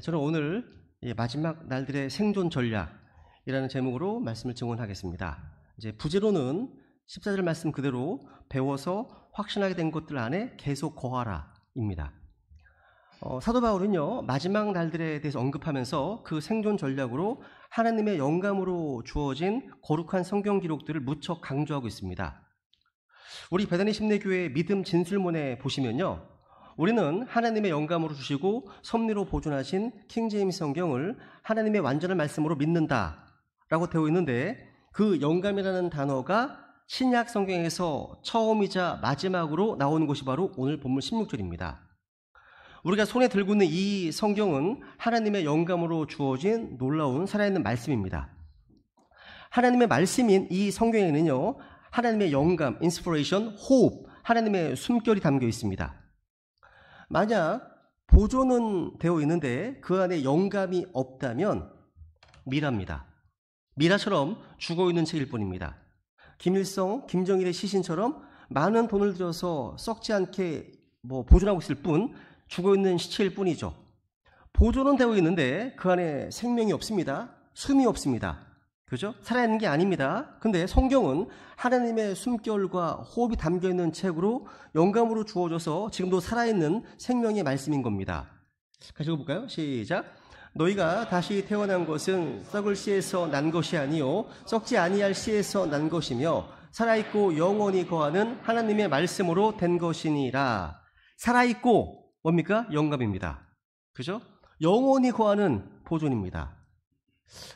저는 오늘 마지막 날들의 생존 전략이라는 제목으로 말씀을 증언하겠습니다. 이제 부제로는 14절 말씀 그대로 배워서 확신하게 된 것들 안에 계속 거하라입니다. 사도 바울은요, 마지막 날들에 대해서 언급하면서 그 생존 전략으로 하나님의 영감으로 주어진 거룩한 성경 기록들을 무척 강조하고 있습니다. 우리 베다니 심내교회 믿음 진술문에 보시면요, 우리는 하나님의 영감으로 주시고 섭리로 보존하신 킹제임스 성경을 하나님의 완전한 말씀으로 믿는다라고 되어 있는데, 그 영감이라는 단어가 신약 성경에서 처음이자 마지막으로 나오는 것이 바로 오늘 본문 16절입니다. 우리가 손에 들고 있는 이 성경은 하나님의 영감으로 주어진 놀라운 살아있는 말씀입니다. 하나님의 말씀인 이 성경에는요, 하나님의 영감, 인스피레이션, 호흡, 하나님의 숨결이 담겨 있습니다. 만약 보존은 되어 있는데 그 안에 영감이 없다면 미라입니다. 미라처럼 죽어있는 책일 뿐입니다. 김일성, 김정일의 시신처럼 많은 돈을 들여서 썩지 않게 보존하고 있을 뿐 죽어있는 시체일 뿐이죠. 보존은 되어 있는데 그 안에 생명이 없습니다. 숨이 없습니다. 그죠? 살아있는 게 아닙니다. 근데 성경은 하나님의 숨결과 호흡이 담겨있는 책으로 영감으로 주어져서 지금도 살아있는 생명의 말씀인 겁니다. 같이 읽어볼까요? 시작. 너희가 다시 태어난 것은 썩을 씨에서 난 것이 아니요 썩지 아니할 씨에서 난 것이며 살아있고 영원히 거하는 하나님의 말씀으로 된 것이니라. 살아있고 뭡니까? 영감입니다. 그죠? 영원히 거하는 보존입니다.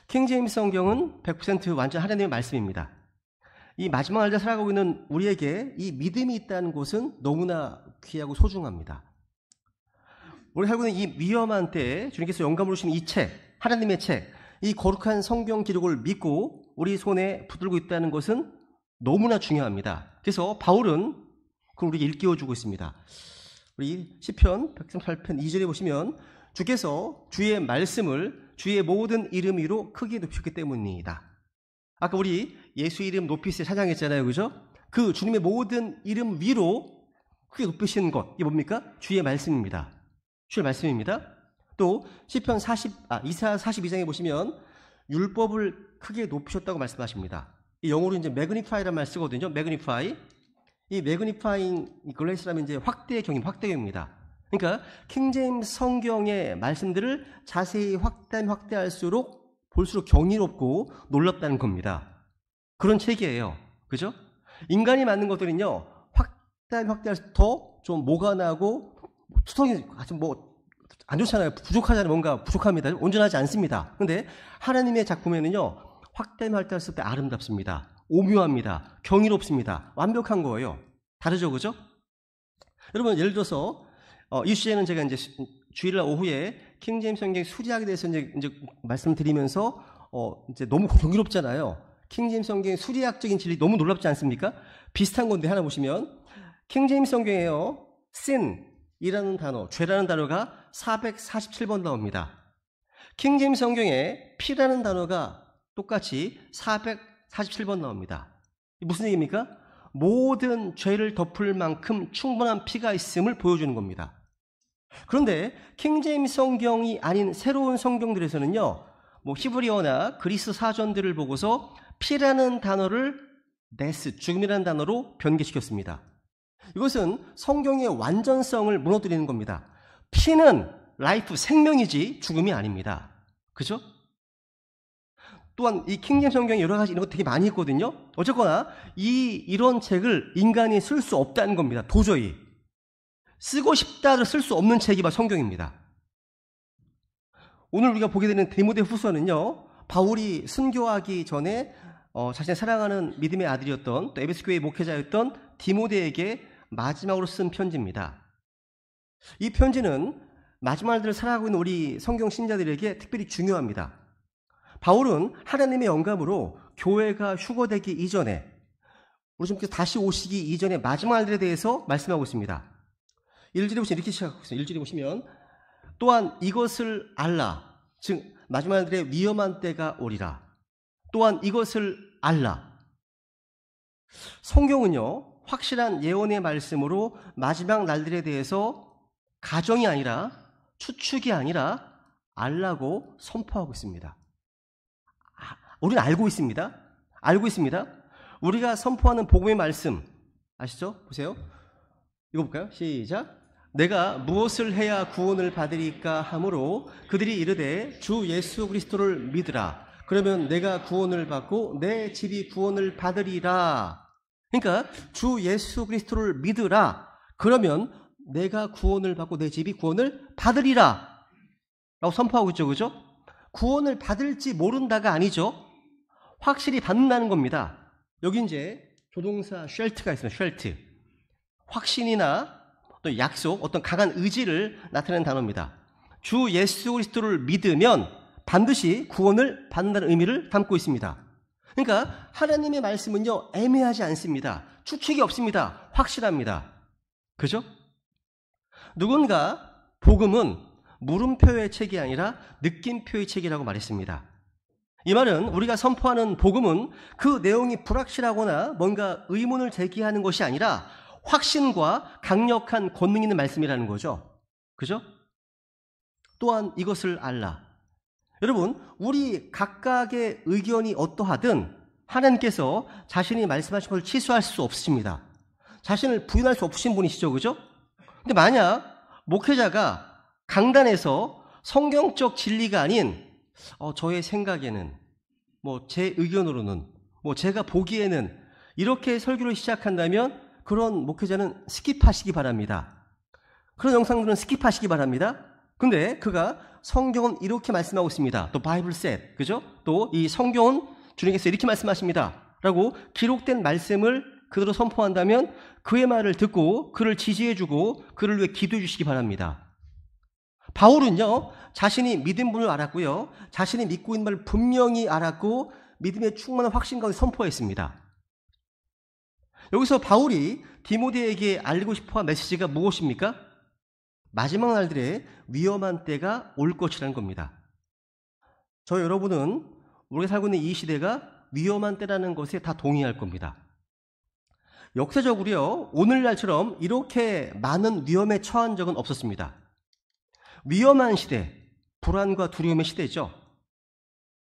킹제임스 성경은 100% 완전 하나님의 말씀입니다. 이 마지막 날에 살아가고 있는 우리에게 이 믿음이 있다는 것은 너무나 귀하고 소중합니다. 우리 살고 있는 이 위험한 때에 주님께서 영감으로 주신 이 책, 하나님의 책, 이 거룩한 성경 기록을 믿고 우리 손에 붙들고 있다는 것은 너무나 중요합니다. 그래서 바울은 그걸 우리에게 일깨워주고 있습니다. 우리 시편 138편 2절에 보시면 주께서 주의 말씀을 주의 모든 이름 위로 크게 높이셨기 때문이다. 아까 우리 예수 이름 높이세 찬양했잖아요. 그죠? 그 주님의 모든 이름 위로 크게 높이신 것, 이게 뭡니까? 주의 말씀입니다. 주의 말씀입니다. 또 시편 이사야 42장에 보시면 율법을 크게 높이셨다고 말씀하십니다. 이 영어로 이제 magnify라는 말 쓰거든요. magnify. 이 magnifying 글래스라면 이제 확대경입니다. 그러니까 킹제임스 성경의 말씀들을 자세히 확대할수록 볼수록 경이롭고 놀랍다는 겁니다. 그런 책이에요. 그죠? 인간이 만든 것들은요, 확대할수록 더 좀 모가 나고 투성이 아주 안 좋잖아요. 부족하잖아요. 뭔가 부족합니다. 온전하지 않습니다. 근데 하나님의 작품에는요, 확대할수록 아름답습니다. 오묘합니다. 경이롭습니다. 완벽한 거예요. 다르죠, 그죠? 여러분, 예를 들어서 이 주제는 제가 이제 주일날 오후에 킹제임스 성경 수리학에 대해서 이제 말씀드리면서 이제 너무 경이롭잖아요. 킹제임스 성경의 수리학적인 진리 너무 놀랍지 않습니까? 비슷한 건데 하나 보시면 킹제임스 성경에요, sin이라는 단어, 죄라는 단어가 447번 나옵니다. 킹제임스 성경에 피라는 단어가 똑같이 447번 나옵니다. 무슨 얘기입니까? 모든 죄를 덮을 만큼 충분한 피가 있음을 보여주는 겁니다. 그런데 킹제임스 성경이 아닌 새로운 성경들에서는요, 히브리어나 그리스 사전들을 보고서 피라는 단어를 데스, 죽음이라는 단어로 변개시켰습니다. 이것은 성경의 완전성을 무너뜨리는 겁니다. 피는 라이프, 생명이지 죽음이 아닙니다. 그죠? 또한 이 킹제임스 성경에 여러 가지 이런 거 되게 많이 있거든요. 어쨌거나 이런 책을 인간이 쓸 수 없다는 겁니다. 도저히 쓰고 싶다를 쓸 수 없는 책이 바로 성경입니다. 오늘 우리가 보게 되는 디모데후서는요, 바울이 순교하기 전에 자신의 사랑하는 믿음의 아들이었던 또 에베소 교회의 목회자였던 디모데에게 마지막으로 쓴 편지입니다. 이 편지는 마지막 날들을 살아가고 있는 우리 성경 신자들에게 특별히 중요합니다. 바울은 하나님의 영감으로 교회가 휴거되기 이전에, 우리 주님께서 다시 오시기 이전에 마지막 날들에 대해서 말씀하고 있습니다. 1절에 보시면 이렇게 시작하고 있어요. 1절에 보시면 또한 이것을 알라, 즉 마지막 날들의 위험한 때가 오리라. 또한 이것을 알라. 성경은요, 확실한 예언의 말씀으로 마지막 날들에 대해서 가정이 아니라, 추측이 아니라 알라고 선포하고 있습니다. 우리는 알고 있습니다. 알고 있습니다. 우리가 선포하는 복음의 말씀 아시죠? 보세요. 읽어볼까요? 시작. 내가 무엇을 해야 구원을 받으리까 하므로 그들이 이르되 주 예수 그리스도를 믿으라. 그러면 내가 구원을 받고 내 집이 구원을 받으리라. 그러니까 주 예수 그리스도를 믿으라. 그러면 내가 구원을 받고 내 집이 구원을 받으리라 라고 선포하고 있죠. 그죠? 구원을 받을지 모른다가 아니죠. 확실히 받는다는 겁니다. 여기 이제 조동사 쉘트가 있습니다. 쉘트. 확신이나 또 약속, 어떤 강한 의지를 나타내는 단어입니다. 주 예수 그리스도를 믿으면 반드시 구원을 받는다는 의미를 담고 있습니다. 그러니까 하나님의 말씀은요, 애매하지 않습니다. 추측이 없습니다. 확실합니다. 그죠? 누군가 복음은 물음표의 책이 아니라 느낌표의 책이라고 말했습니다. 이 말은 우리가 선포하는 복음은 그 내용이 불확실하거나 뭔가 의문을 제기하는 것이 아니라 확신과 강력한 권능 있는 말씀이라는 거죠. 그죠? 또한 이것을 알라. 여러분, 우리 각각의 의견이 어떠하든 하나님께서 자신이 말씀하신 것을 취소할 수 없으십니다. 자신을 부인할 수 없으신 분이시죠. 그죠? 근데 만약 목회자가 강단에서 성경적 진리가 아닌 저의 생각에는 제 의견으로는 제가 보기에는 이렇게 설교를 시작한다면 그런 목회자는 스킵하시기 바랍니다. 그런 영상들은 스킵하시기 바랍니다. 근데 그가 성경은 이렇게 말씀하고 있습니다. 또 바이블 셋, 그죠? 또 이 성경은 주님께서 이렇게 말씀하십니다. 라고 기록된 말씀을 그대로 선포한다면 그의 말을 듣고 그를 지지해주고 그를 위해 기도해 주시기 바랍니다. 바울은요, 자신이 믿은 분을 알았고요, 자신이 믿고 있는 말을 분명히 알았고 믿음의 충만한 확신 가운데 선포했습니다. 여기서 바울이 디모데에게 알리고 싶어한 메시지가 무엇입니까? 마지막 날들에 위험한 때가 올 것이라는 겁니다. 저 여러분은 우리가 살고 있는 이 시대가 위험한 때라는 것에 다 동의할 겁니다. 역사적으로요, 오늘날처럼 이렇게 많은 위험에 처한 적은 없었습니다. 위험한 시대, 불안과 두려움의 시대죠.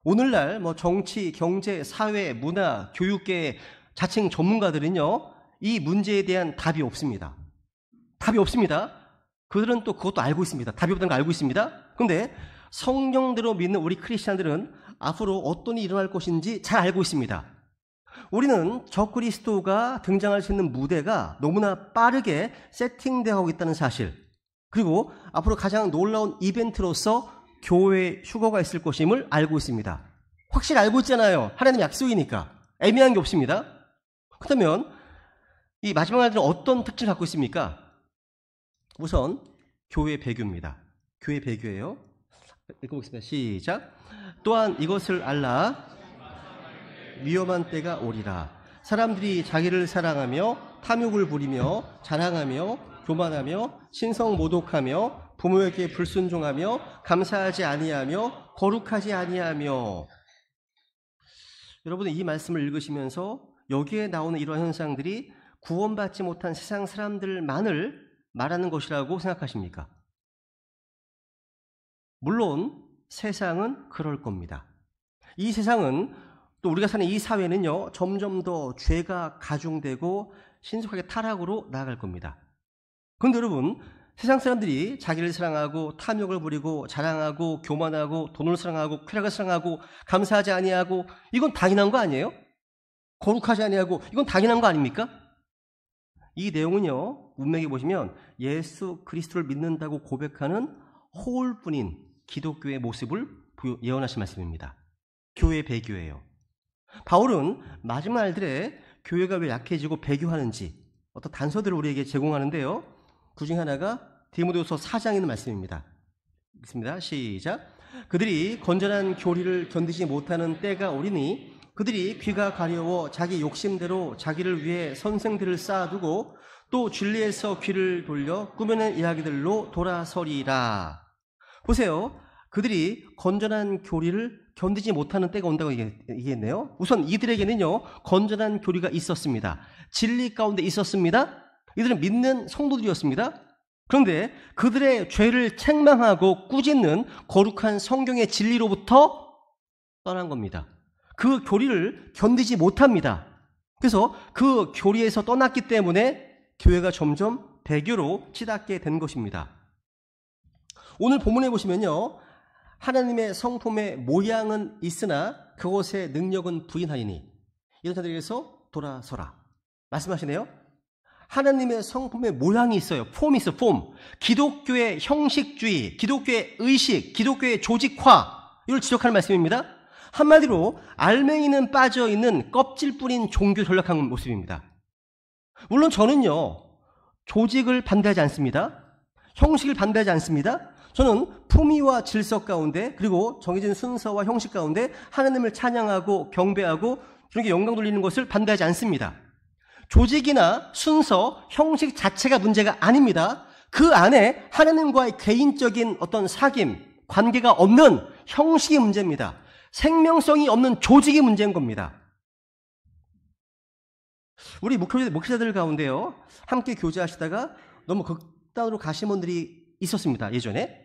오늘날 정치, 경제, 사회, 문화, 교육계의 자칭 전문가들은요, 이 문제에 대한 답이 없습니다. 답이 없습니다. 그들은 또 그것도 알고 있습니다. 답이 없다는 거 알고 있습니다. 근데 성경대로 믿는 우리 크리스찬들은 앞으로 어떤 일이 일어날 것인지 잘 알고 있습니다. 우리는 적그리스도가 등장할 수 있는 무대가 너무나 빠르게 세팅되어 있다는 사실, 그리고 앞으로 가장 놀라운 이벤트로서 교회 휴거가 있을 것임을 알고 있습니다. 확실히 알고 있잖아요. 하나님 약속이니까. 애매한 게 없습니다. 그렇다면 이 마지막 날들은 어떤 특징을 갖고 있습니까? 우선 교회 배교입니다. 교회 배교예요. 읽어보겠습니다. 시작. 또한 이것을 알라. 위험한 때가 오리라. 사람들이 자기를 사랑하며 탐욕을 부리며 자랑하며 교만하며 신성모독하며 부모에게 불순종하며 감사하지 아니하며 거룩하지 아니하며. 여러분은 이 말씀을 읽으시면서 여기에 나오는 이러한 현상들이 구원받지 못한 세상 사람들만을 말하는 것이라고 생각하십니까? 물론 세상은 그럴 겁니다. 이 세상은, 또 우리가 사는 이 사회는요, 점점 더 죄가 가중되고 신속하게 타락으로 나아갈 겁니다. 그런데 여러분, 세상 사람들이 자기를 사랑하고 탐욕을 부리고 자랑하고 교만하고 돈을 사랑하고 쾌락을 사랑하고 감사하지 아니하고, 이건 당연한 거 아니에요? 거룩하지 아니하고, 이건 당연한 거 아닙니까? 이 내용은요, 문맥에 보시면 예수 그리스도를 믿는다고 고백하는 허울뿐인 기독교의 모습을 예언하신 말씀입니다. 교회 배교예요. 바울은 마지막 날들에 교회가 왜 약해지고 배교하는지 어떤 단서들을 우리에게 제공하는데요, 그중 하나가 디모데후서 4장에 있는 말씀입니다. 읽습니다. 시작. 그들이 건전한 교리를 견디지 못하는 때가 오리니 그들이 귀가 가려워 자기 욕심대로 자기를 위해 선생들을 쌓아두고 또 진리에서 귀를 돌려 꾸며낸 이야기들로 돌아서리라. 보세요. 그들이 건전한 교리를 견디지 못하는 때가 온다고 얘기했네요. 우선 이들에게는요, 건전한 교리가 있었습니다. 진리 가운데 있었습니다. 이들은 믿는 성도들이었습니다. 그런데 그들의 죄를 책망하고 꾸짖는 거룩한 성경의 진리로부터 떠난 겁니다. 그 교리를 견디지 못합니다. 그래서 그 교리에서 떠났기 때문에 교회가 점점 배교로 치닫게 된 것입니다. 오늘 본문에 보시면요, 하나님의 성품의 모양은 있으나 그것의 능력은 부인하리니 이런 자들에게서 돌아서라 말씀하시네요. 하나님의 성품의 모양이 있어요. 폼이 있어요. 폼. 기독교의 형식주의, 기독교의 의식, 기독교의 조직화, 이걸 지적하는 말씀입니다. 한마디로 알맹이는 빠져있는 껍질 뿌린 종교 전략한 모습입니다. 물론 저는요, 조직을 반대하지 않습니다. 형식을 반대하지 않습니다. 저는 품위와 질서 가운데, 그리고 정해진 순서와 형식 가운데 하나님을 찬양하고 경배하고 그런 게 영광 돌리는 것을 반대하지 않습니다. 조직이나 순서, 형식 자체가 문제가 아닙니다. 그 안에 하나님과의 개인적인 어떤 사귐, 관계가 없는 형식이 문제입니다. 생명성이 없는 조직이 문제인 겁니다. 우리 목회자들 가운데요, 함께 교제하시다가 너무 극단으로 가신 분들이 있었습니다. 예전에.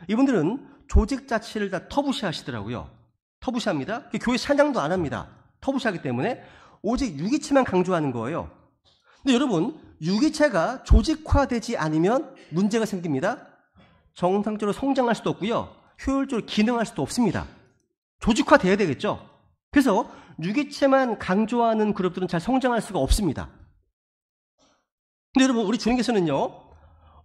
이분들은 조직 자체를 다 터부시하시더라고요. 터부시합니다. 교회 찬양도 안 합니다. 터부시하기 때문에 오직 유기체만 강조하는 거예요. 근데 여러분, 유기체가 조직화되지 않으면 문제가 생깁니다. 정상적으로 성장할 수도 없고요, 효율적으로 기능할 수도 없습니다. 조직화돼야 되겠죠. 그래서 유기체만 강조하는 그룹들은 잘 성장할 수가 없습니다. 근데 여러분, 우리 주님께서는요,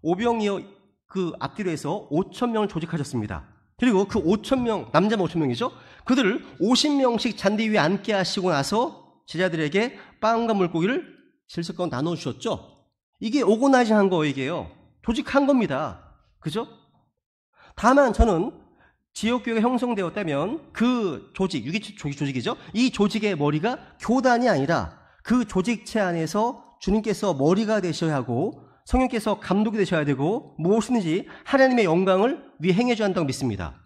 오병이어 그 앞뒤로 해서 5,000명을 조직하셨습니다. 그리고 그 5,000명, 남자만 5,000명이죠. 그들을 50명씩 잔디 위에 앉게 하시고 나서 제자들에게 빵과 물고기를 질서 가운데 나눠주셨죠. 이게 오거나이징한 거예요. 조직한 겁니다. 그죠? 다만 저는 지역교회가 형성되었다면 그 조직, 조직이죠. 이 조직의 머리가 교단이 아니라 그 조직체 안에서 주님께서 머리가 되셔야 하고 성령께서 감독이 되셔야 되고 무엇이든지 하나님의 영광을 위해 행해줘야 한다고 믿습니다.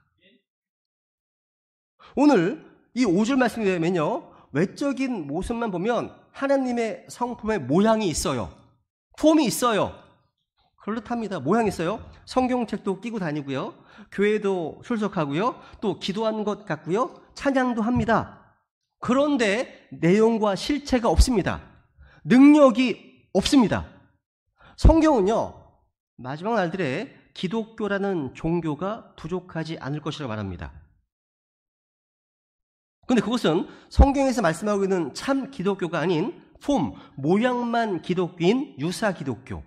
오늘 이 5절 말씀이 되면요, 외적인 모습만 보면 하나님의 성품의 모양이 있어요. 폼이 있어요. 그렇답니다. 모양이 있어요. 성경책도 끼고 다니고요, 교회도 출석하고요, 또 기도하는 것 같고요, 찬양도 합니다. 그런데 내용과 실체가 없습니다. 능력이 없습니다. 성경은요, 마지막 날들에 기독교라는 종교가 부족하지 않을 것이라고 말합니다. 그런데 그것은 성경에서 말씀하고 있는 참 기독교가 아닌 폼, 모양만 기독교인 유사 기독교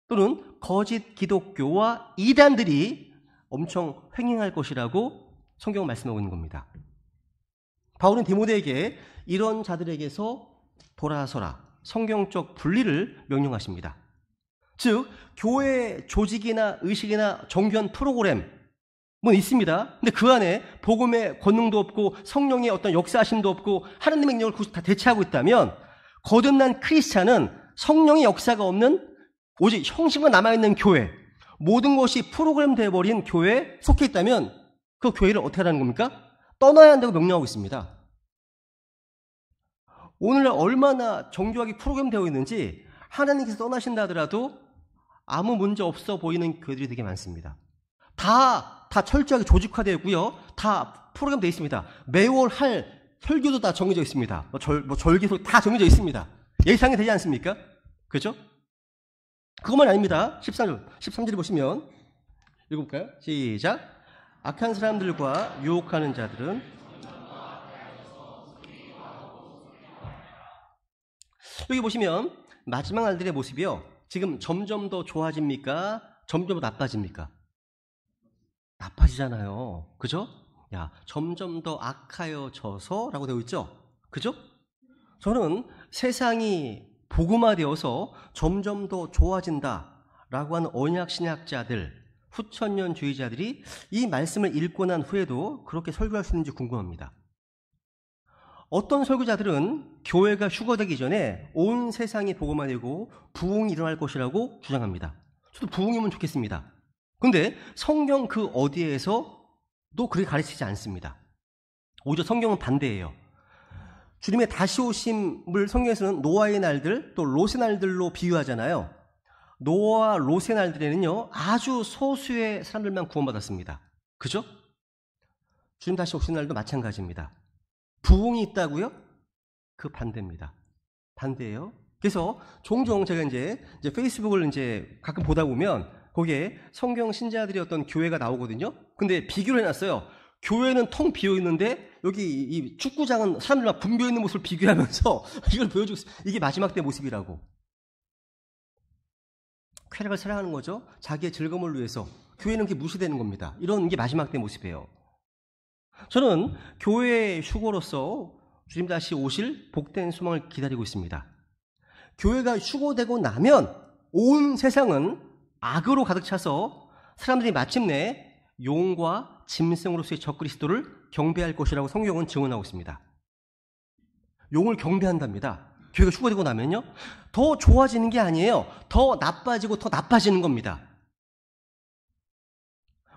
또는 거짓 기독교와 이단들이 엄청 횡행할 것이라고 성경은 말씀하고 있는 겁니다. 바울은 디모데에게 이런 자들에게서 돌아서라, 성경적 분리를 명령하십니다. 즉, 교회 조직이나 의식이나 정교한 프로그램은 있습니다. 근데 그 안에 복음의 권능도 없고 성령의 어떤 역사하심도 없고 하나님의 능력을 다 대체하고 있다면 거듭난 크리스찬은 성령의 역사가 없는 오직 형식만 남아있는 교회, 모든 것이 프로그램 되어버린 교회에 속해 있다면 그 교회를 어떻게 하라는 겁니까? 떠나야 한다고 명령하고 있습니다. 오늘날 얼마나 정교하게 프로그램 되어 있는지 하나님께서 떠나신다 하더라도 아무 문제 없어 보이는 교회들이 되게 많습니다. 다 철저하게 조직화되어 있고요, 다 프로그램 되어 있습니다. 매월 할 설교도 다 정해져 있습니다. 절기도 다 정해져 있습니다. 예상이 되지 않습니까? 그렇죠? 그것만 아닙니다. 13절에 보시면 읽어볼까요? 시작. 악한 사람들과 유혹하는 자들은 여기 보시면 마지막 날들의 모습이요, 지금 점점 더 좋아집니까? 점점 더 나빠집니까? 나빠지잖아요. 그죠? 야, 점점 더 악하여져서 라고 되어 있죠? 그죠? 저는 세상이 복음화되어서 점점 더 좋아진다 라고 하는 언약 신학자들, 후천년주의자들이 이 말씀을 읽고 난 후에도 그렇게 설교할 수 있는지 궁금합니다. 어떤 설교자들은 교회가 휴거되기 전에 온 세상이 복음화되고 부흥이 일어날 것이라고 주장합니다. 저도 부흥이면 좋겠습니다. 그런데 성경 그 어디에서도 그렇게 가르치지 않습니다. 오히려 성경은 반대예요. 주님의 다시 오심을 성경에서는 노아의 날들 또 롯의 날들로 비유하잖아요. 노아와 롯의 날들에는요, 아주 소수의 사람들만 구원받았습니다. 그죠? 주님 다시 오신 날도 마찬가지입니다. 부흥이 있다고요? 그 반대입니다. 반대예요. 그래서 종종 제가 이제 페이스북을 이제 가끔 보다 보면 거기에 성경 신자들의 어떤 교회가 나오거든요. 근데 비교를 해놨어요. 교회는 텅 비어 있는데 여기 이 축구장은 사람들만 붐벼 있는 모습을 비교하면서 이걸 보여주고 있어요. 이게 마지막 때 모습이라고. 쾌락을 사랑하는 거죠. 자기의 즐거움을 위해서. 교회는 그게 무시되는 겁니다. 이런 게 마지막 때 모습이에요. 저는 교회의 휴거로서 주님 다시 오실 복된 소망을 기다리고 있습니다. 교회가 휴거되고 나면 온 세상은 악으로 가득 차서 사람들이 마침내 용과 짐승으로서의 적그리스도를 경배할 것이라고 성경은 증언하고 있습니다. 용을 경배한답니다. 교회가 휴거되고 나면요, 더 좋아지는 게 아니에요. 더 나빠지고 더 나빠지는 겁니다.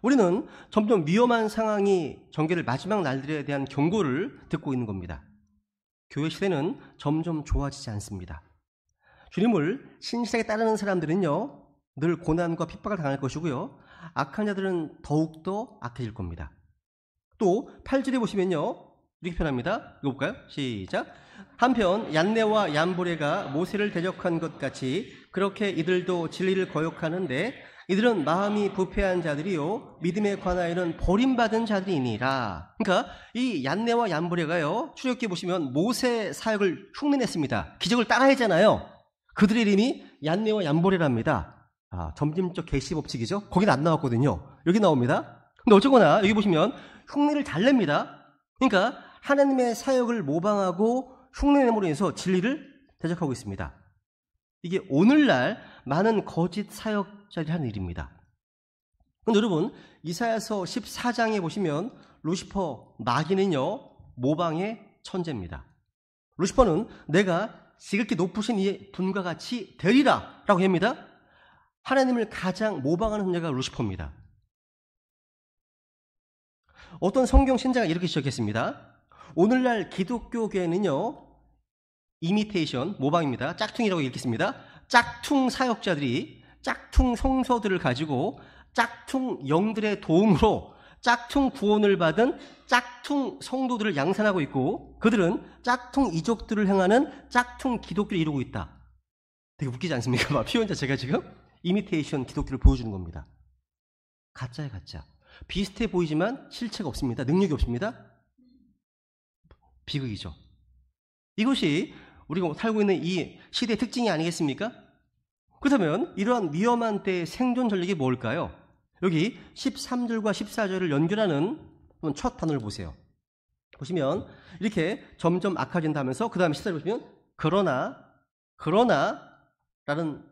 우리는 점점 위험한 상황이 전개될 마지막 날들에 대한 경고를 듣고 있는 겁니다. 교회 시대는 점점 좋아지지 않습니다. 주님을 신실하게 따르는 사람들은요, 늘 고난과 핍박을 당할 것이고요, 악한 자들은 더욱더 악해질 겁니다. 또 8절에 보시면요, 이렇게 표현합니다. 읽어볼까요? 시작. 한편 얀네와 얀보레가 모세를 대적한 것 같이 그렇게 이들도 진리를 거역하는데 이들은 마음이 부패한 자들이요 믿음에 관하여는 버림받은 자들이니라. 그러니까 이 얀네와 얀보레가요, 출애굽기에 보시면 모세 사역을 흉내냈습니다. 기적을 따라했잖아요. 그들의 이름이 얀네와 얀보레랍니다. 점진적 계시 법칙이죠. 거긴 안 나왔거든요. 여기 나옵니다. 근데 어쨌거나 여기 보시면 흉내를 잘 냅니다. 그러니까 하나님의 사역을 모방하고 흉내냄으로 인해서 진리를 대적하고 있습니다. 이게 오늘날 많은 거짓 사역자들이 하는 일입니다. 그런데 여러분, 이사야서 14장에 보시면 루시퍼 마귀는요, 모방의 천재입니다. 루시퍼는 내가 지극히 높으신 이 분과 같이 되리라 라고 합니다. 하나님을 가장 모방하는 존재가 루시퍼입니다. 어떤 성경 신자가 이렇게 지적했습니다. 오늘날 기독교계는요, 이미테이션, 모방입니다. 짝퉁이라고 읽겠습니다. 짝퉁 사역자들이 짝퉁 성서들을 가지고 짝퉁 영들의 도움으로 짝퉁 구원을 받은 짝퉁 성도들을 양산하고 있고, 그들은 짝퉁 이족들을 행하는 짝퉁 기독교를 이루고 있다. 되게 웃기지 않습니까? 표현자 제가 지금 이미테이션 기독교를 보여주는 겁니다. 가짜야 가짜. 비슷해 보이지만 실체가 없습니다. 능력이 없습니다. 비극이죠. 이것이 우리가 살고 있는 이 시대의 특징이 아니겠습니까? 그렇다면 이러한 위험한 때의 생존 전략이 뭘까요? 여기 13절과 14절을 연결하는 첫 단어를 보세요. 보시면 이렇게 점점 악화진다면서 그 다음에 14절 보시면 그러나 라는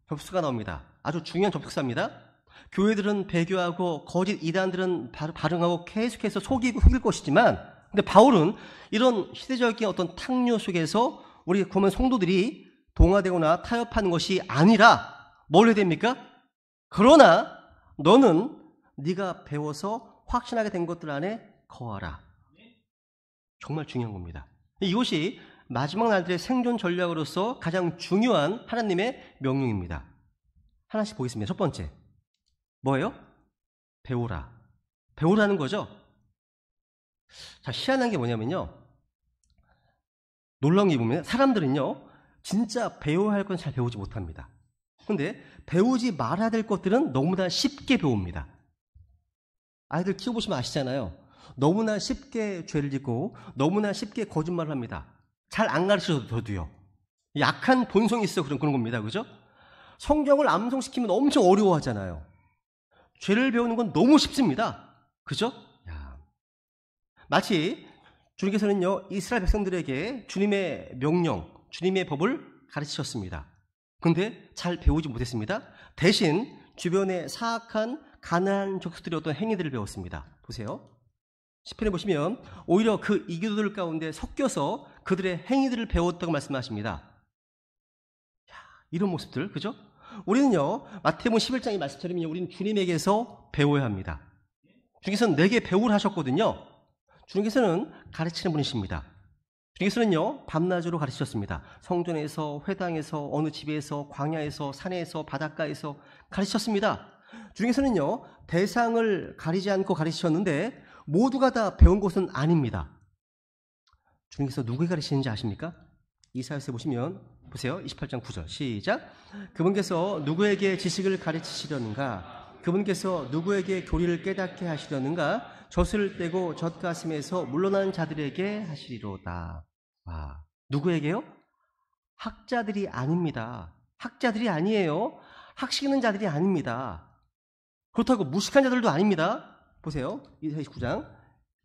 접수가 나옵니다. 아주 중요한 접속사입니다. 교회들은 배교하고 거짓 이단들은 발흥하고 계속해서 속일 것이지만, 근데 바울은 이런 시대적인 어떤 탕류 속에서 우리 구원 성도들이 동화되거나 타협하는 것이 아니라 뭘 해야 됩니까? 그러나 너는 네가 배워서 확신하게 된 것들 안에 거하라. 정말 중요한 겁니다. 이것이 마지막 날들의 생존 전략으로서 가장 중요한 하나님의 명령입니다. 하나씩 보겠습니다. 첫 번째, 뭐예요? 배우라. 배우라는 거죠. 자, 희한한 게 뭐냐면요, 놀라운 게 보면 사람들은요, 진짜 배워야 할 건 잘 배우지 못합니다. 근데 배우지 말아야 될 것들은 너무나 쉽게 배웁니다. 아이들 키워보시면 아시잖아요. 너무나 쉽게 죄를 짓고 너무나 쉽게 거짓말을 합니다. 잘 안 가르쳐줘도요. 약한 본성이 있어 그런 겁니다. 그죠? 성경을 암송시키면 엄청 어려워하잖아요. 죄를 배우는 건 너무 쉽습니다. 그죠? 마치 주님께서는요, 이스라엘 백성들에게 주님의 명령, 주님의 법을 가르치셨습니다. 그런데 잘 배우지 못했습니다. 대신 주변의 사악한 가난한 족속들의 어떤 행위들을 배웠습니다. 보세요. 시편에 보시면 오히려 그 이교도들 가운데 섞여서 그들의 행위들을 배웠다고 말씀하십니다. 이런 모습들, 그죠? 우리는요, 마태복음 11장의 말씀처럼 우리는 주님에게서 배워야 합니다. 주님께서는 내게 배우라 하셨거든요. 주님께서는 가르치는 분이십니다. 주님께서는요, 밤낮으로 가르치셨습니다. 성전에서, 회당에서, 어느 집에서, 광야에서, 산에서, 바닷가에서 가르치셨습니다. 주님께서는요, 대상을 가리지 않고 가르치셨는데 모두가 다 배운 것은 아닙니다. 주님께서 누구에게 가르치는지 아십니까? 이사야서에 보시면 보세요. 28장 9절 시작. 그분께서 누구에게 지식을 가르치시려는가? 그분께서 누구에게 교리를 깨닫게 하시려는가? 젖을 떼고 젖가슴에서 물러난 자들에게 하시리로다. 누구에게요? 학자들이 아닙니다. 학자들이 아니에요. 학식 있는 자들이 아닙니다. 그렇다고 무식한 자들도 아닙니다. 보세요. 이사야 29장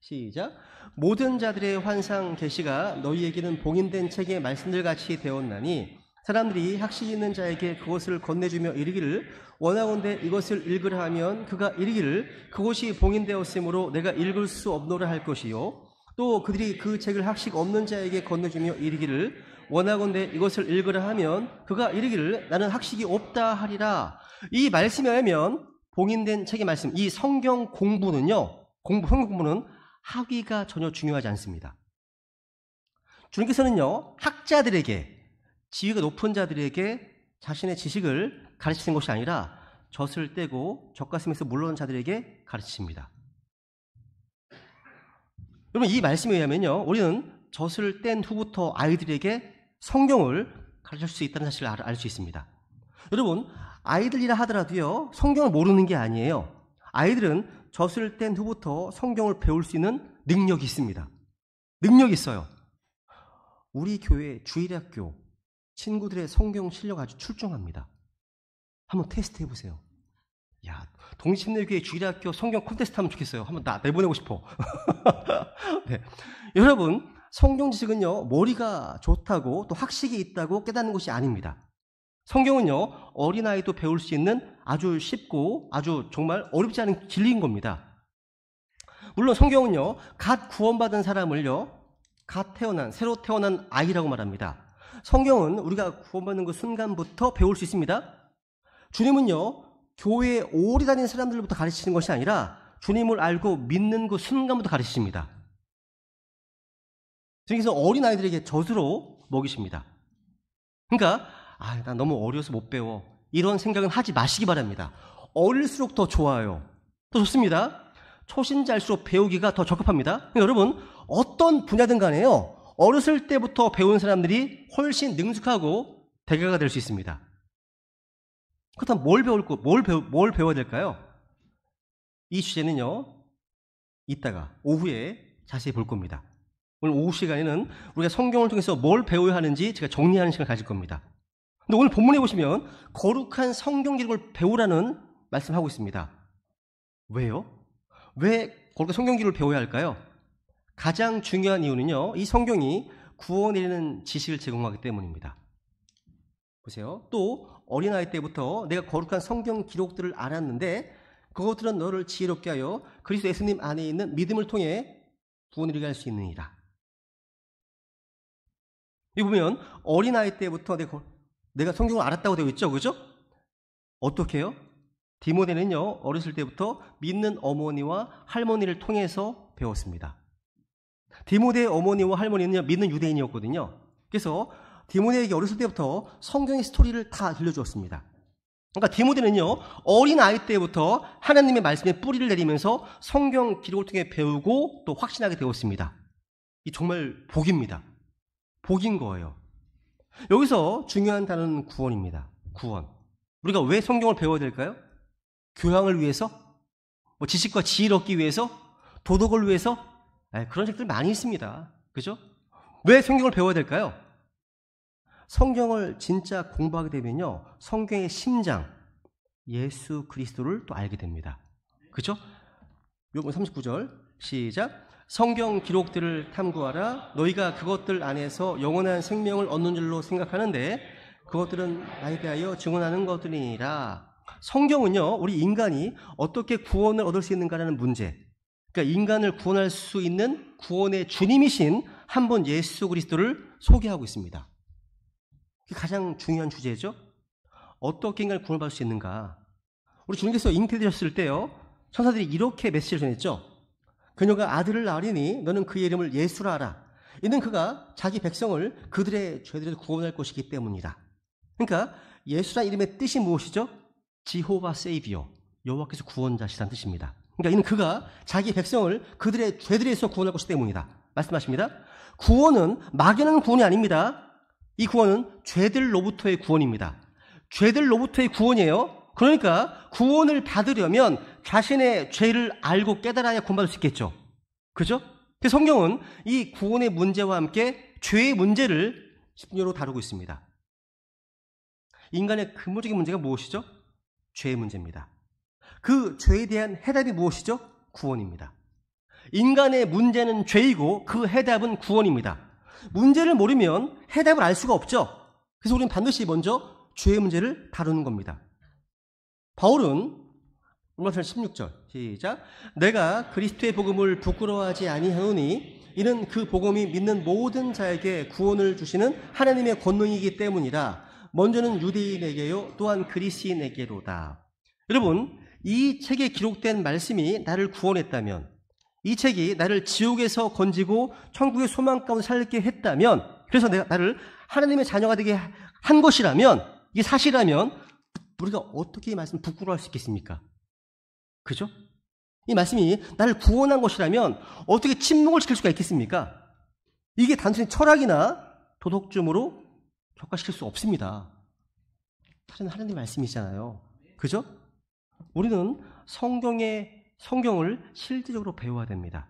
시작. 모든 자들의 환상 계시가 너희에게는 봉인된 책의 말씀들 같이 되었나니 사람들이 학식 있는 자에게 그것을 건네주며 이르기를 원하건대 이것을 읽으라 하면 그가 이르기를 그것이 봉인되었으므로 내가 읽을 수 없노라 할 것이요 또 그들이 그 책을 학식 없는 자에게 건네주며 이르기를 원하건대 이것을 읽으라 하면 그가 이르기를 나는 학식이 없다 하리라. 이 말씀에 의하면 봉인된 책의 말씀, 이 성경 공부는요, 성경 공부는 학위가 전혀 중요하지 않습니다. 주님께서는요, 학자들에게, 지위가 높은 자들에게 자신의 지식을 가르치는 것이 아니라 젖을 떼고 젖가슴에서 물러난 자들에게 가르치십니다. 여러분, 이 말씀에 의하면요, 우리는 젖을 뗀 후부터 아이들에게 성경을 가르칠 수 있다는 사실을 알 수 있습니다. 여러분, 아이들이라 하더라도요, 성경을 모르는 게 아니에요. 아이들은 젖을 뗀 후부터 성경을 배울 수 있는 능력이 있습니다. 능력이 있어요. 우리 교회 주일학교 친구들의 성경 실력 아주 출중합니다. 한번 테스트 해보세요. 야, 동신내교회 주일학교 성경 콘테스트 하면 좋겠어요. 한번 나 내보내고 싶어. 네. 여러분, 성경 지식은요, 머리가 좋다고 또 학식이 있다고 깨닫는 것이 아닙니다. 성경은요, 어린아이도 배울 수 있는 아주 쉽고 아주 정말 어렵지 않은 진리인 겁니다. 물론 성경은요, 갓 구원받은 사람을요, 갓 태어난, 새로 태어난 아이라고 말합니다. 성경은 우리가 구원받는 그 순간부터 배울 수 있습니다. 주님은요, 교회에 오래 다니는 사람들부터 가르치는 것이 아니라 주님을 알고 믿는 그 순간부터 가르치십니다. 그래서 어린아이들에게 젖으로 먹이십니다. 그러니까 난 너무 어려서 못 배워. 이런 생각은 하지 마시기 바랍니다. 어릴수록 더 좋아요. 더 좋습니다. 초신자일수록 배우기가 더 적합합니다. 그러니까 여러분, 어떤 분야든 간에요, 어렸을 때부터 배운 사람들이 훨씬 능숙하고 대가가 될 수 있습니다. 그렇다면 뭘 배워야 될까요? 이 주제는요, 이따가 오후에 자세히 볼 겁니다. 오늘 오후 시간에는 우리가 성경을 통해서 뭘 배워야 하는지 제가 정리하는 시간을 가질 겁니다. 근데 오늘 본문에 보시면 거룩한 성경 기록을 배우라는 말씀하고 있습니다. 왜요? 왜 거룩한 성경 기록을 배워야 할까요? 가장 중요한 이유는요, 이 성경이 구원에 이르는 지식을 제공하기 때문입니다. 보세요. 또 어린아이 때부터 내가 거룩한 성경 기록들을 알았는데 그것들은 너를 지혜롭게 하여 그리스도 예수님 안에 있는 믿음을 통해 구원을 이루게 할 수 있느니라. 이 보면 어린아이 때부터 내가 성경을 알았다고 되어 있죠. 그죠? 어떻게 해요? 디모데는요, 어렸을 때부터 믿는 어머니와 할머니를 통해서 배웠습니다. 디모데의 어머니와 할머니는요, 믿는 유대인이었거든요. 그래서 디모데에게 어렸을 때부터 성경의 스토리를 다 들려주었습니다. 그러니까 디모데는요, 어린아이 때부터 하나님의 말씀에 뿌리를 내리면서 성경 기록을 통해 배우고 또 확신하게 되었습니다. 이 정말 복입니다. 복인 거예요. 여기서 중요한 단어는 구원입니다. 구원. 우리가 왜 성경을 배워야 될까요? 교양을 위해서? 지식과 지혜를 얻기 위해서? 도덕을 위해서? 그런 책들 많이 있습니다. 그죠? 왜 성경을 배워야 될까요? 성경을 진짜 공부하게 되면요, 성경의 심장, 예수 그리스도를 또 알게 됩니다. 그죠? 요번 39절 시작. 성경 기록들을 탐구하라. 너희가 그것들 안에서 영원한 생명을 얻는 줄로 생각하는데 그것들은 나에 대하여 증언하는 것들이니라. 성경은요, 우리 인간이 어떻게 구원을 얻을 수 있는가라는 문제, 그러니까 인간을 구원할 수 있는 구원의 주님이신 한 분 예수 그리스도를 소개하고 있습니다. 그게 가장 중요한 주제죠. 어떻게 인간을 구원받을 수 있는가. 우리 주님께서 잉태되셨을 때요, 천사들이 이렇게 메시지를 전했죠. 그녀가 아들을 낳으리니 너는 그의 이름을 예수라 하라. 이는 그가 자기 백성을 그들의 죄들에서 구원할 것이기 때문이다. 그러니까 예수란 이름의 뜻이 무엇이죠? 지호바 세이비어, 여호와께서 구원자시라는 뜻입니다. 그러니까 이는 그가 자기 백성을 그들의 죄들에서 구원할 것이기 때문이다. 말씀하십니다. 구원은 막연한 구원이 아닙니다. 이 구원은 죄들로부터의 구원입니다. 죄들로부터의 구원이에요. 그러니까 구원을 받으려면 자신의 죄를 알고 깨달아야 구원받을 수 있겠죠. 그죠? 그래서 성경은 이 구원의 문제와 함께 죄의 문제를 십년으로 다루고 있습니다. 인간의 근본적인 문제가 무엇이죠? 죄의 문제입니다. 그 죄에 대한 해답이 무엇이죠? 구원입니다. 인간의 문제는 죄이고 그 해답은 구원입니다. 문제를 모르면 해답을 알 수가 없죠. 그래서 우리는 반드시 먼저 죄의 문제를 다루는 겁니다. 바울은 로마서 16절 시작. 내가 그리스도의 복음을 부끄러워하지 아니하노니 이는 그 복음이 믿는 모든 자에게 구원을 주시는 하나님의 권능이기 때문이라. 먼저는 유대인에게요 또한 그리스인에게로다. 여러분, 이 책에 기록된 말씀이 나를 구원했다면, 이 책이 나를 지옥에서 건지고 천국의 소망 가운데 살게 했다면, 그래서 나를 하나님의 자녀가 되게 한 것이라면, 이게 사실이라면 우리가 어떻게 이 말씀을 부끄러워할 수 있겠습니까? 그죠? 이 말씀이 나를 구원한 것이라면 어떻게 침묵을 지킬 수가 있겠습니까? 이게 단순히 철학이나 도덕쯤으로 격화시킬 수 없습니다. 하나님의 말씀이잖아요. 그죠? 우리는 성경을 실질적으로 배워야 됩니다.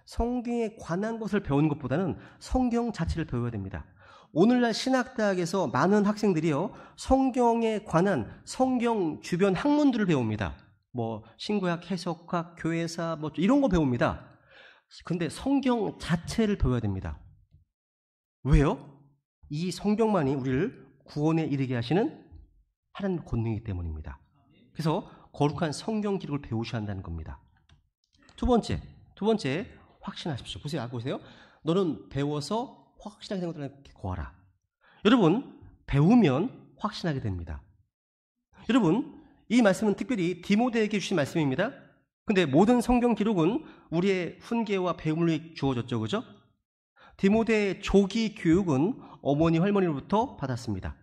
성경에 관한 것을 배우는 것보다는 성경 자체를 배워야 됩니다. 오늘날 신학대학에서 많은 학생들이요, 성경에 관한 성경 주변 학문들을 배웁니다. 신구약, 해석학, 교회사, 이런 거 배웁니다. 근데 성경 자체를 배워야 됩니다. 왜요? 이 성경만이 우리를 구원에 이르게 하시는 하나님의 권능이기 때문입니다. 그래서 거룩한 성경 기록을 배우셔야 한다는 겁니다. 두 번째, 확신하십시오. 보세요. 너는 배워서 확신하게 된 것들을 구하라. 여러분, 배우면 확신하게 됩니다. 여러분, 이 말씀은 특별히 디모데에게 주신 말씀입니다. 근데 모든 성경 기록은 우리의 훈계와 배움을 주어졌죠. 그죠? 디모데의 조기 교육은 어머니, 할머니로부터 받았습니다.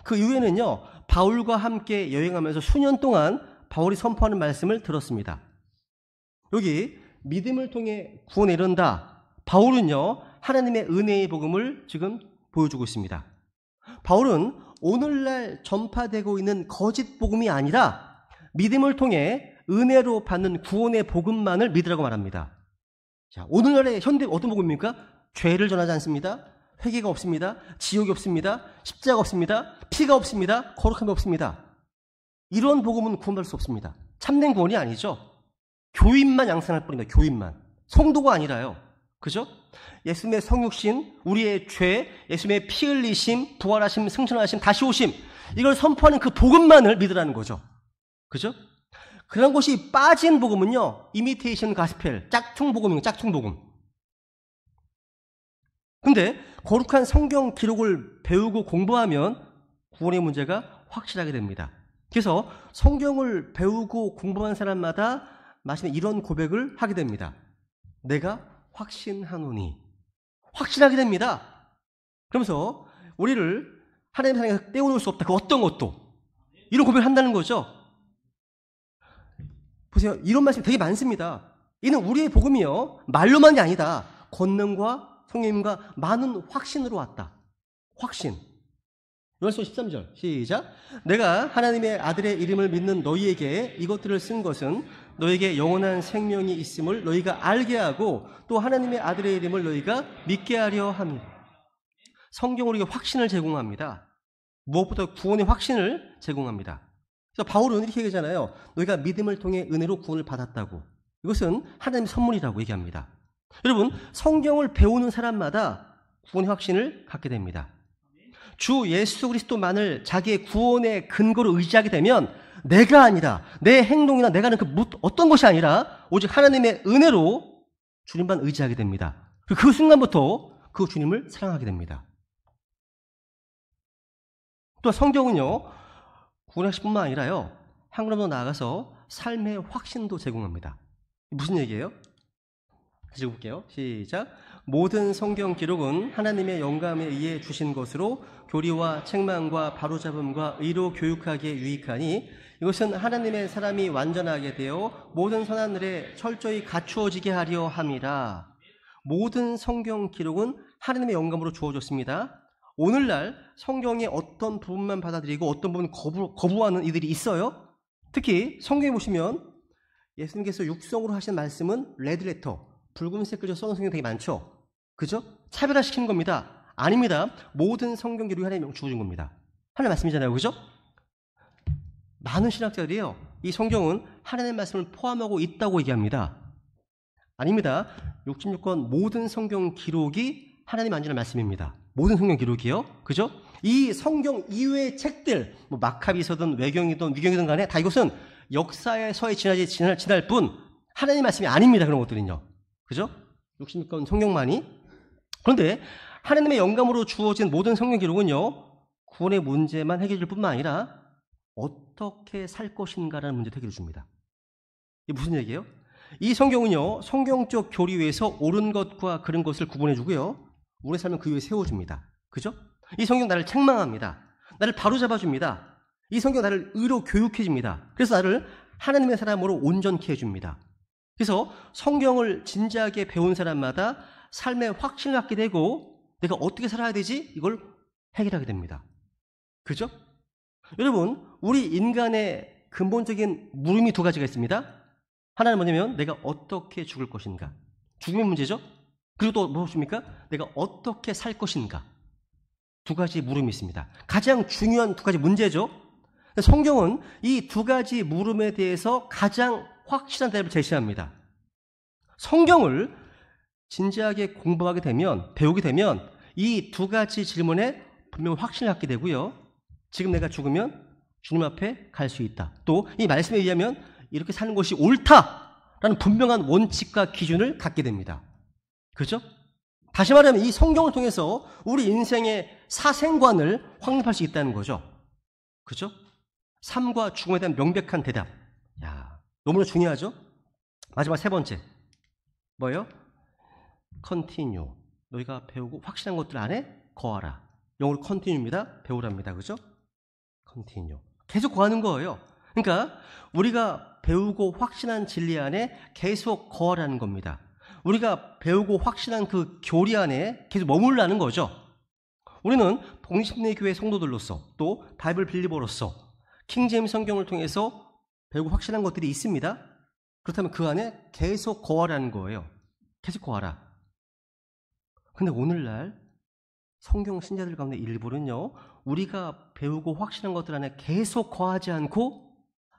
그 이후에는요, 바울과 함께 여행하면서 수년 동안 바울이 선포하는 말씀을 들었습니다. 여기 믿음을 통해 구원에 이른다. 바울은요, 하나님의 은혜의 복음을 지금 보여주고 있습니다. 바울은 오늘날 전파되고 있는 거짓 복음이 아니라 믿음을 통해 은혜로 받는 구원의 복음만을 믿으라고 말합니다. 자, 오늘날의 현대 어떤 복음입니까? 죄를 전하지 않습니다. 회개가 없습니다. 지옥이 없습니다. 십자가 없습니다. 피가 없습니다. 거룩함이 없습니다. 이런 복음은 구원받을 수 없습니다. 참된 구원이 아니죠. 교인만 양산할 뿐입니다. 교인만. 성도가 아니라요. 그죠? 예수님의 성육신, 우리의 죄, 예수님의 피 흘리심, 부활하심, 승천하심, 다시 오심, 이걸 선포하는 그 복음만을 믿으라는 거죠. 그죠? 그런 것이 빠진 복음은요, 이미테이션 가스펠, 짝퉁 복음입니다. 짝퉁 복음. 근데 거룩한 성경 기록을 배우고 공부하면 구원의 문제가 확실하게 됩니다. 그래서 성경을 배우고 공부한 사람마다 마침내 이런 고백을 하게 됩니다. 내가 확신하노니. 확신하게 됩니다. 그러면서 우리를 하나님의 사랑에서 떼어놓을 수 없다. 그 어떤 것도. 이런 고백을 한다는 거죠. 보세요. 이런 말씀이 되게 많습니다. 이는 우리의 복음이요, 말로만이 아니다. 권능과 성령님과 많은 확신으로 왔다. 확신. 요한서 13절 시작. 내가 하나님의 아들의 이름을 믿는 너희에게 이것들을 쓴 것은 너희에게 영원한 생명이 있음을 너희가 알게 하고 또 하나님의 아들의 이름을 너희가 믿게 하려 함이라. 성경은 우리에게 확신을 제공합니다. 무엇보다 구원의 확신을 제공합니다. 그래서 바울은 이렇게 얘기하잖아요. 너희가 믿음을 통해 은혜로 구원을 받았다고. 이것은 하나님의 선물이라고 얘기합니다. 여러분, 성경을 배우는 사람마다 구원의 확신을 갖게 됩니다. 주 예수 그리스도만을 자기의 구원의 근거로 의지하게 되면 내가 아니라 내 행동이나 내가 하는 어떤 것이 아니라 오직 하나님의 은혜로 주님만 의지하게 됩니다. 그 순간부터 그 주님을 사랑하게 됩니다. 또 성경은요, 구원의 확신뿐만 아니라요, 한 걸음 더 나아가서 삶의 확신도 제공합니다. 무슨 얘기예요? 다시 읽어볼게요. 시작. 모든 성경 기록은 하나님의 영감에 의해 주신 것으로 교리와 책망과 바로잡음과 의로 교육하기에 유익하니 이것은 하나님의 사람이 완전하게 되어 모든 선한 일에 철저히 갖추어지게 하려 함이라. 모든 성경 기록은 하나님의 영감으로 주어졌습니다. 오늘날 성경의 어떤 부분만 받아들이고 어떤 부분 거부하는 이들이 있어요. 특히 성경에 보시면 예수님께서 육성으로 하신 말씀은 레드레터, 붉은색 글자 써놓은 성경 되게 많죠. 그죠? 차별화시키는 겁니다. 아닙니다. 모든 성경 기록이 하나님이 주어진 겁니다. 하나님 말씀이잖아요. 그죠? 많은 신학자들이요, 이 성경은 하나님의 말씀을 포함하고 있다고 얘기합니다. 아닙니다. 66권 모든 성경 기록이 하나님 안지는 말씀입니다. 모든 성경 기록이요. 그죠? 이 성경 이외의 책들, 뭐 마카비서든 외경이든 위경이든 간에 다 이것은 역사의 서에 지날 뿐 하나님 말씀이 아닙니다. 그런 것들은요. 그죠? 66권 성경만이. 그런데 하나님의 영감으로 주어진 모든 성경 기록은요, 구원의 문제만 해결해 줄 뿐만 아니라 어떻게 살 것인가라는 문제도 해결해 줍니다. 이게 무슨 얘기예요? 이 성경은요, 성경적 교리 위에서 옳은 것과 그른 것을 구분해 주고요, 우리의 삶을 그 위에 세워줍니다. 그죠? 이 성경 나를 책망합니다. 나를 바로잡아 줍니다. 이 성경 나를 의로 교육해 줍니다. 그래서 나를 하나님의 사람으로 온전케 해줍니다. 그래서 성경을 진지하게 배운 사람마다 삶의 확신을 갖게 되고 내가 어떻게 살아야 되지? 이걸 해결하게 됩니다. 그죠? 여러분, 우리 인간의 근본적인 물음이 두 가지가 있습니다. 하나는 뭐냐면 내가 어떻게 죽을 것인가. 죽음의 문제죠. 그리고 또 무엇입니까? 내가 어떻게 살 것인가. 두 가지 물음이 있습니다. 가장 중요한 두 가지 문제죠. 성경은 이 두 가지 물음에 대해서 가장 확실한 대답을 제시합니다. 성경을 진지하게 공부하게 되면, 배우게 되면 이 두 가지 질문에 분명히 확신을 갖게 되고요, 지금 내가 죽으면 주님 앞에 갈 수 있다. 또 이 말씀에 의하면 이렇게 사는 것이 옳다라는 분명한 원칙과 기준을 갖게 됩니다. 그죠? 다시 말하면 이 성경을 통해서 우리 인생의 사생관을 확립할 수 있다는 거죠. 그죠? 삶과 죽음에 대한 명백한 대답. 야, 너무나 중요하죠? 마지막 세 번째. 뭐예요? continue. 너희가 배우고 확실한 것들 안에 거하라. 영어로 continue입니다. 배우랍니다. 그죠? continue. 계속 거하는 거예요. 그러니까 우리가 배우고 확신한 진리 안에 계속 거하라는 겁니다. 우리가 배우고 확신한 그 교리 안에 계속 머물라는 거죠. 우리는 복립신의 교회 성도들로서, 또 바이블 빌리버로서 킹제임스 성경을 통해서 배우고 확신한 것들이 있습니다. 그렇다면 그 안에 계속 거하라는 거예요. 계속 거하라. 근데 오늘날 성경 신자들 가운데 일부는요, 우리가 배우고 확신한 것들 안에 계속 거하지 않고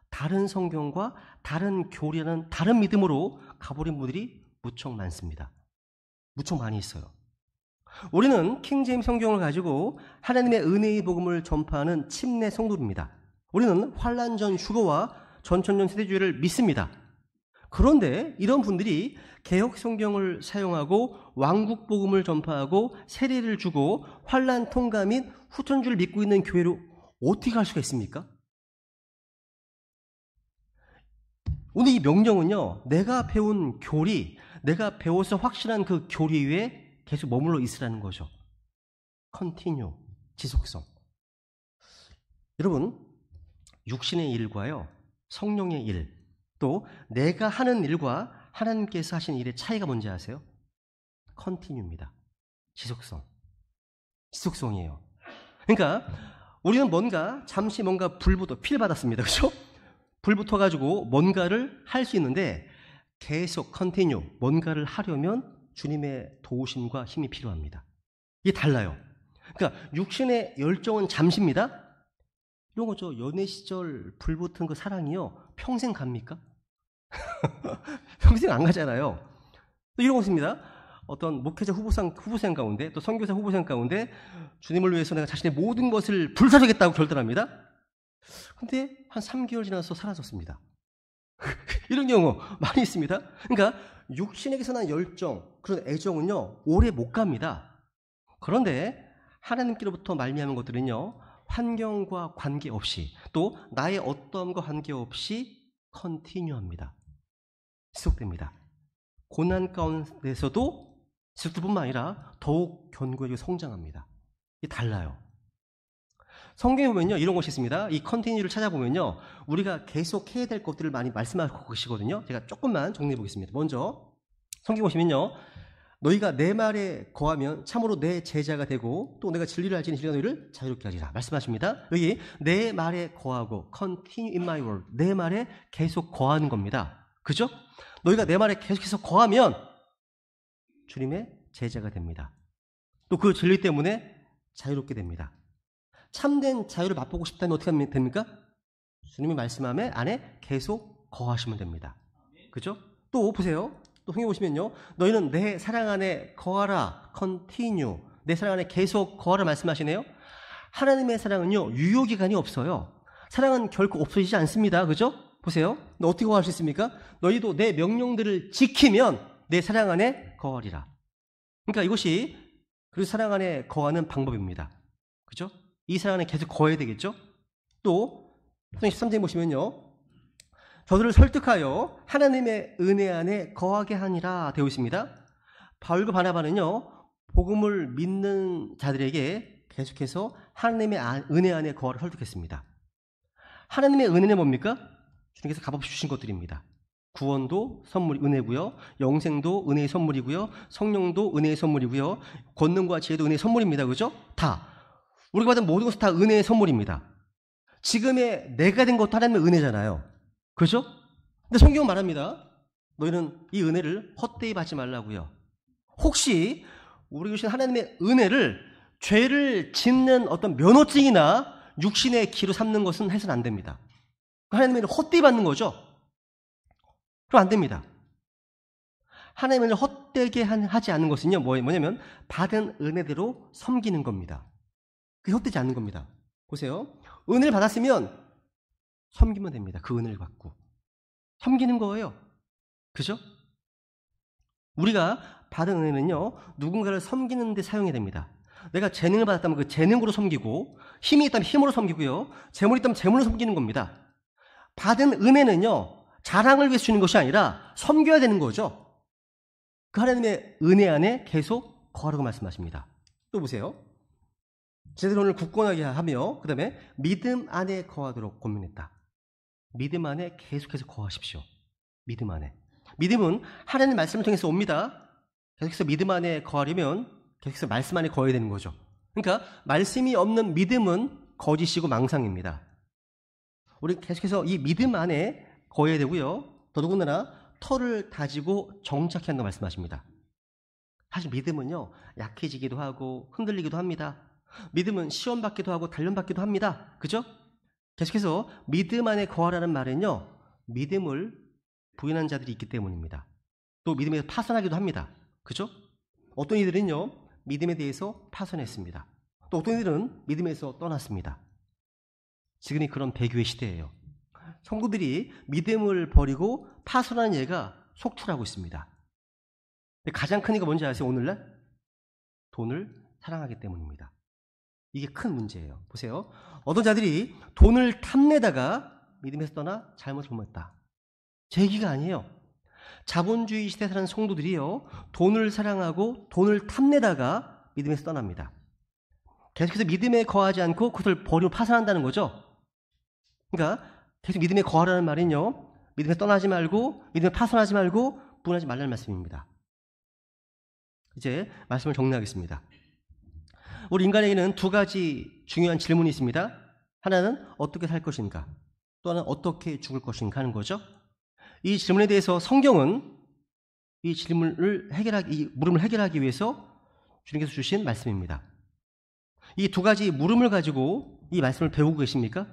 다른 성경과 다른 교리라는 다른 믿음으로 가버린 분들이 무척 많습니다. 무척 많이 있어요. 우리는 킹제임스 성경을 가지고 하나님의 은혜의 복음을 전파하는 침례 성도입니다. 우리는 환란 전 휴거와 전천년 세대주의를 믿습니다. 그런데 이런 분들이 개혁 성경을 사용하고 왕국 복음을 전파하고 세례를 주고 환란 통과 및 후천주를 믿고 있는 교회로 어떻게 갈 수가 있습니까? 오늘 이 명령은요, 내가 배운 교리, 내가 배워서 확실한 그 교리 위에 계속 머물러 있으라는 거죠. continue, 지속성. 여러분, 육신의 일과요, 성령의 일, 또 내가 하는 일과 하나님께서 하신 일의 차이가 뭔지 아세요? continue입니다. 지속성. 지속성이에요. 그러니까 우리는 잠시 뭔가 피를 받았습니다. 그렇죠? 불 붙어가지고 뭔가를 할 수 있는데 계속 continue, 뭔가를 하려면 주님의 도우심과 힘이 필요합니다. 이게 달라요. 그러니까 육신의 열정은 잠시입니다. 이런 거죠. 연애 시절 불 붙은 그 사랑이요, 평생 갑니까? 평생 안 가잖아요. 또 이런 거 있습니다. 어떤 목회자 후보생 가운데, 또 선교사 후보생 가운데 주님을 위해서 내가 자신의 모든 것을 불사르겠다고 결단합니다. 근데 한 3개월 지나서 사라졌습니다. 이런 경우 많이 있습니다. 그러니까 육신에게서 난 열정, 그런 애정은요, 오래 못 갑니다. 그런데 하나님께로부터 말미암은 것들은요, 환경과 관계없이, 또 나의 어떠함과 관계없이 컨티뉴합니다. 지속됩니다. 고난 가운데서도 지속뿐만 아니라 더욱 견고해지고 성장합니다. 이게 달라요. 성경에 보면요, 이런 것이 있습니다. 이 컨티뉴를 찾아보면요, 우리가 계속 해야 될 것들을 많이 말씀하고 계시거든요. 제가 조금만 정리해 보겠습니다. 먼저 성경 보시면요, 너희가 내 말에 거하면 참으로 내 제자가 되고 또 내가 진리를 알지니 진리가 너희를 자유롭게 하리라 말씀하십니다. 여기 내 말에 거하고 continue in my word, 내 말에 계속 거하는 겁니다. 그죠? 너희가 내 말에 계속해서 거하면 주님의 제자가 됩니다. 또 그 진리 때문에 자유롭게 됩니다. 참된 자유를 맛보고 싶다면 어떻게 하면 됩니까? 주님이 말씀함에 안에 계속 거하시면 됩니다. 그죠? 또 보세요. 또 성경 보시면요, 너희는 내 사랑 안에 거하라, continue, 내 사랑 안에 계속 거하라 말씀하시네요. 하나님의 사랑은요, 유효기간이 없어요. 사랑은 결코 없어지지 않습니다. 그죠? 보세요. 너 어떻게 거할 수 있습니까? 너희도 내 명령들을 지키면 내 사랑 안에 거하리라. 그러니까 이것이 그 사랑 안에 거하는 방법입니다. 그죠? 이 사랑 안에 계속 거해야 되겠죠? 또 13절 보시면요, 저들을 설득하여 하나님의 은혜 안에 거하게 하니라 되어 있습니다. 바울과 바나바는요, 복음을 믿는 자들에게 계속해서 하나님의 은혜 안에 거하를 설득했습니다. 하나님의 은혜는 뭡니까? 주님께서 값없이 주신 것들입니다. 구원도 선물 은혜고요, 영생도 은혜의 선물이고요, 성령도 은혜의 선물이고요, 권능과 지혜도 은혜의 선물입니다. 그죠? 다 우리가 받은 모든 것은 다 은혜의 선물입니다. 지금의 내가 된 것도 하나님의 은혜잖아요. 그죠? 근데 성경은 말합니다. 너희는 이 은혜를 헛되이 받지 말라고요. 혹시 우리 주신 하나님의 은혜를 죄를 짓는 어떤 면허증이나 육신의 기로 삼는 것은 해서는 안 됩니다. 하나님의 은혜를 헛되이 받는 거죠. 그럼 안 됩니다. 하나님의 은혜를 헛되게 하지 않는 것은요, 뭐냐면 받은 은혜대로 섬기는 겁니다. 그게 헛되지 않는 겁니다. 보세요. 은혜를 받았으면 섬기면 됩니다. 그 은혜를 받고 섬기는 거예요. 그죠? 우리가 받은 은혜는요, 누군가를 섬기는 데 사용해야 됩니다. 내가 재능을 받았다면 그 재능으로 섬기고, 힘이 있다면 힘으로 섬기고요, 재물이 있다면 재물로 섬기는 겁니다. 받은 은혜는요, 자랑을 위해서 주는 것이 아니라 섬겨야 되는 거죠. 그 하나님의 은혜 안에 계속 거하라고 말씀하십니다. 또 보세요. 제대로 오늘 굳건하게 하며 그 다음에 믿음 안에 거하도록 권면했다. 믿음 안에 계속해서 거하십시오. 믿음 안에. 믿음은 하나님의 말씀을 통해서 옵니다. 계속해서 믿음 안에 거하려면 계속해서 말씀 안에 거해야 되는 거죠. 그러니까 말씀이 없는 믿음은 거짓이고 망상입니다. 우리 계속해서 이 믿음 안에 거해야 되고요. 더더군다나 터를 다지고 정착해야 한다고 말씀하십니다. 사실 믿음은요, 약해지기도 하고 흔들리기도 합니다. 믿음은 시험받기도 하고 단련받기도 합니다. 그죠? 계속해서 믿음 안에 거하라는 말은요, 믿음을 부인한 자들이 있기 때문입니다. 또 믿음에서 파선하기도 합니다. 그죠? 어떤 이들은요, 믿음에 대해서 파선했습니다. 또 어떤 이들은 믿음에서 떠났습니다. 지금이 그런 배교의 시대예요. 성도들이 믿음을 버리고 파선하는 예가 속출하고 있습니다. 가장 큰 이유가 뭔지 아세요? 오늘날? 돈을 사랑하기 때문입니다. 이게 큰 문제예요. 보세요. 어떤 자들이 돈을 탐내다가 믿음에서 떠나 잘못을 범했다. 제 얘기가 아니에요. 자본주의 시대에 사는 성도들이요, 돈을 사랑하고 돈을 탐내다가 믿음에서 떠납니다. 계속해서 믿음에 거하지 않고 그것을 버리고 파산한다는 거죠. 그러니까 계속 믿음에 거하라는 말은요, 믿음에 떠나지 말고 믿음에 파산하지 말고 분하지 말라는 말씀입니다. 이제 말씀을 정리하겠습니다. 우리 인간에게는 두 가지 중요한 질문이 있습니다. 하나는 어떻게 살 것인가, 또 하나는 어떻게 죽을 것인가 하는 거죠. 이 질문에 대해서 성경은 이 물음을 해결하기 위해서 주님께서 주신 말씀입니다. 이 두 가지 물음을 가지고 이 말씀을 배우고 계십니까?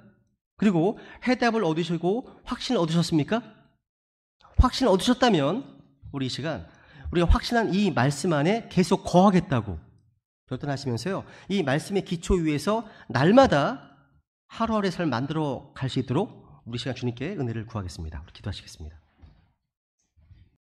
그리고 해답을 얻으시고 확신을 얻으셨습니까? 확신을 얻으셨다면 우리 이 시간 우리가 확신한 이 말씀 안에 계속 거하겠다고 결단하시면서요, 이 말씀의 기초 위에서 날마다 하루하루의 삶을 만들어 갈 수 있도록 우리 시간 주님께 은혜를 구하겠습니다. 우리 기도하시겠습니다.